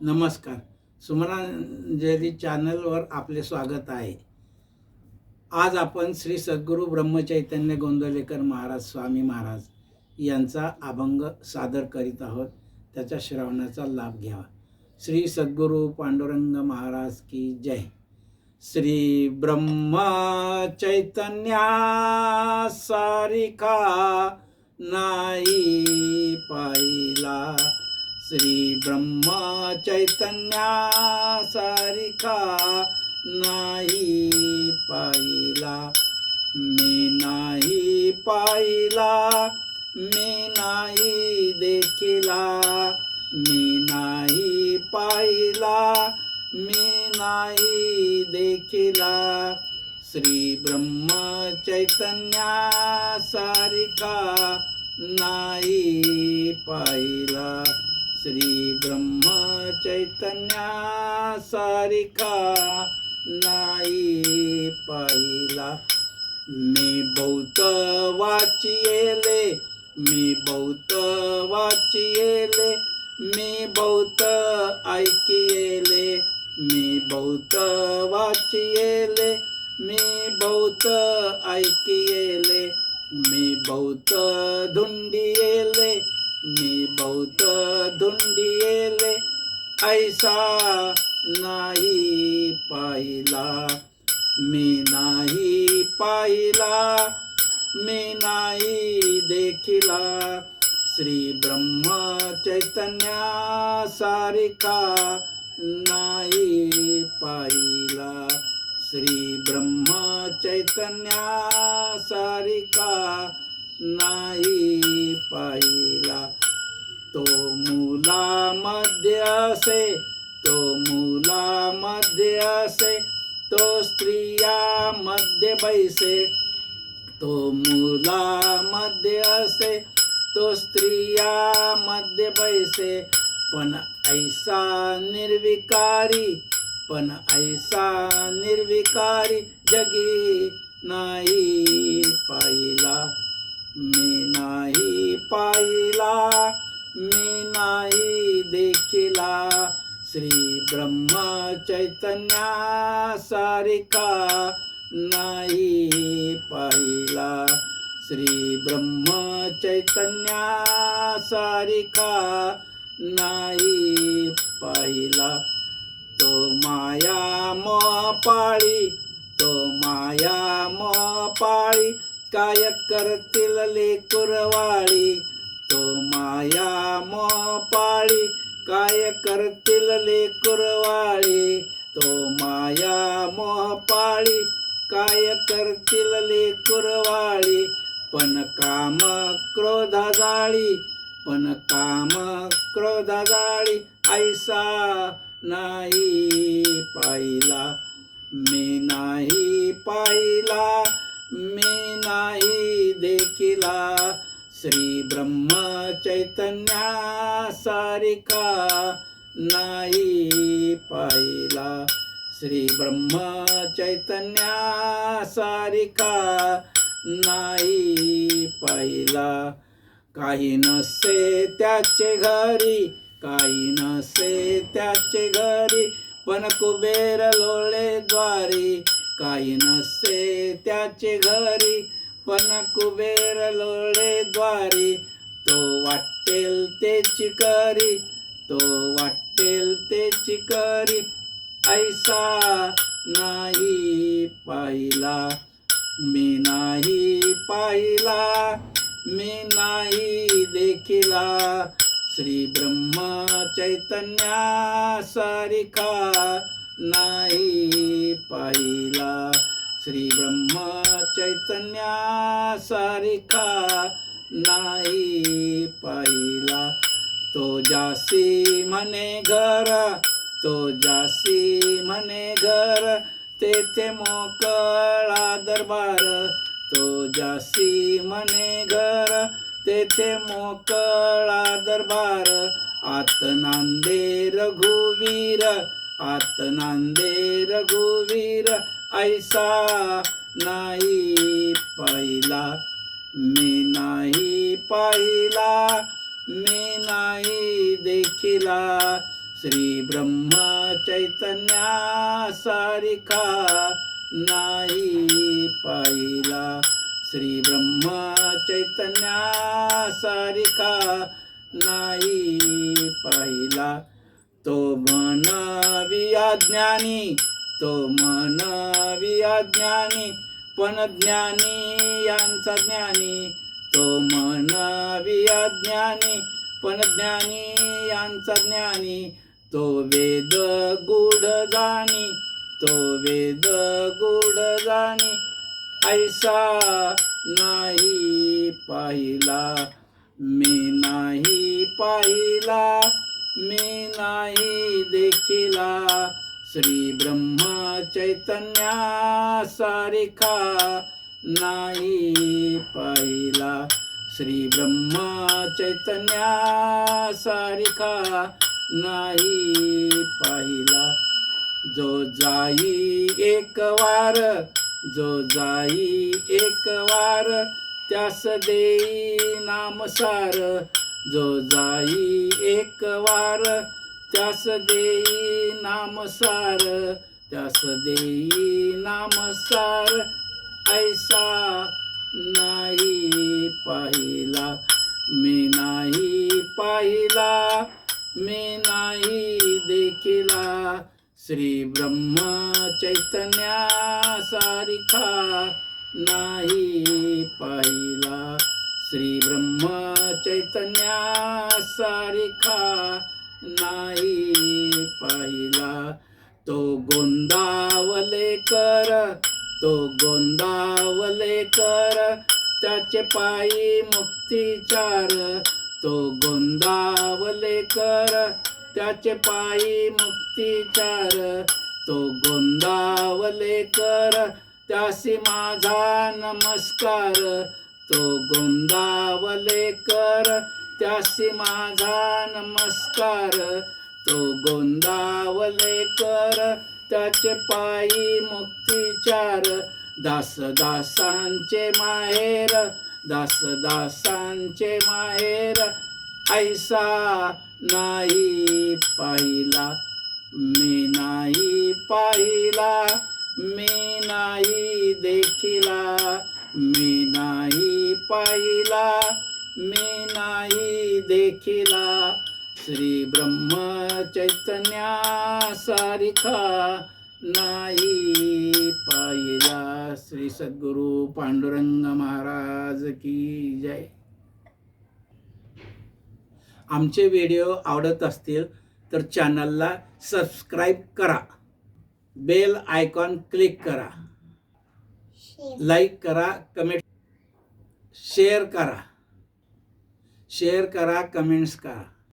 नमस्कार. सुमनांजली चॅनलवर आपले स्वागत आहे. आज आपण श्री सद्गुरू ब्रह्मचैतन्य गोंदवलेकर महाराज स्वामी महाराज यांचा अभंग सादर करीत आहोत. त्याच्या श्रवणाचा लाभ घ्यावा. श्री सद्गुरू पांडुरंग महाराज की जय. श्री ब्रह्मचैतन्या सारिखा नाही पाहिला, श्री ब्रह्म चैतन्या सारिखा नाही पाहिला. मी नाही पाहिला, मी नाही देखिला, मी नाही पाहिला, मी नाही देखिला. श्री ब्रह्म चैतन्या सारिखा नाही पाहिला, श्री ब्रह्म चैतन्या सारिखा नाही पाहिला. मी बहुत वाचिले, मी बहुत वाचिले, मी बहुत ऐकिले, मी बहुत वाचिले, मी बहुत ऐकिले, मी बहुत धुंडिले, मी बहुत धुंडिले, ऐसा नाही पाहिला. मी नाही पाहिला, मी नाही देखिला. श्री ब्रह्म चैतन्या सारिखा नाही पाहिला, श्री ब्रह्म चैतन्या सारिखा नाही पाहिला. तो मुलामध्ये असे, तो मुलामध्ये असे, तो स्त्रियामध्ये बैसे, तो मुलामध्ये असे, तो स्त्रियामध्ये बैसे. पण ऐसा निर्विकारी, पण ऐसा निर्विकारी जगी नाही पाहिला. मी नाही पाहिला, मी नाही देखिला. श्री ब्रह्म चैतन्या सारिखा नाही पाहिला, श्री ब्रह्म चैतन्या सारिखा नाही पाहिला. तो माया मोह पाळी, तो माया मोह पाळी, काय करतील लेकुरवाळी. तो माया मोह पाळी, काय करतील लेकुरवाळी. तो माया मोह पाळी, काय करतील लेकुरवाळी. पण काम क्रोधा जाळी, पण काम क्रोधा जाळी, ऐसा नाही पाहिला. मी नाही पाहिला, मी नाही देखिला. श्री ब्रह्म चैतन्या सारिखा नाही पाहिला, श्री ब्रह्म चैतन्या सारिखा नाही पाहिला. काही नसे त्याचे घरी, काही नसे त्याचे घरी, पण कुबेर लोळे द्वारी. काही नसे त्याचे घरी, पण कुबेर लोळे द्वारी. तो वाटेल तेची करी, तो वाटेल तेची करी, ऐसा नाही पाहिला. मी नाही पाहिला, मी नाही देखिला. श्री ब्रह्म चैतन्या सारिखा नाही पाहिला, श्री ब्रह्म चैतन्या सारिखा नाही पाहिला. तो जासी म्हणे घर, तो जासी म्हणे घर, तेथे मोकळा दरबार. तो जासी म्हणे घर, तेथे मोकळा दरबार. आत नांदे रघुवीर, आत नांदे रघुवीर, ऐसा नाही पाहिला. मी नाही पाहिला, मी नाही देखिला. श्री ब्रह्म चैतन्या सारिखा नाही पाहिला, श्री ब्रह्म चैतन्या सारिखा नाही पाहिला. तो म्हणवी अज्ञानी, तो म्हणवी अज्ञानी, पण ज्ञानी यांचा ज्ञानी. तो म्हणवी अज्ञानी, पण ज्ञानी यांचा ज्ञानी. तो वेद गूढ जाणी, तो वेद गूढ जाणी, ऐसा नाही पाहिला, मी नाही पाहिला, मी नाही देखिला. श्री ब्रह्म चैतन्या सारिखा नाही पाहिला, श्री ब्रह्म चैतन्या सारिखा नाही पाहिला. जो जाई एक वार, जो जाई एक वार, त्यास देई नामसार. जो जाई एक वार, त्यास देई नामसार, त्यास देई नामसार, ऐसा नाही पाहिला, मी नाही पाहिला, मी नाही देखिला. श्री ब्रह्म चैतन्या सारिखा नाही पाहिला, श्री ब्रह्म चैतन्या सारिखा नाही पाहिला. तो गोंदावलेकर, तो गोंदावलेकर, त्याचे पायी मुक्तिचार. तो गोंदावलेकर, त्याचे पायी मुक्तिचार. तो गोंदावलेकर, त्यासी माझा नमस्कार. तो गोंदावलेकर, त्यासी माझा नमस्कार. तो गोंदावलेकर, त्याचे पायी मुक्तिचार. दासदासांचे माहेर, दासदासांचे माहेर, ऐसा नाही पाहिला, मी नाही पाहिला, मी नाही देखिला. मी नाही पाहिला, मी नाही देखिला. श्री ब्रह्म चैतन्या सारिखा नाही पाहिला. श्री सद्गुरु पांडुरंग महाराज की जय. आमचे व्हिडिओ आवडत असतील तर चॅनलला सबस्क्राईब करा, बेल आयकॉन क्लिक करा, लाईक करा, कमेंट शेअर करा, कमेंट्स करा.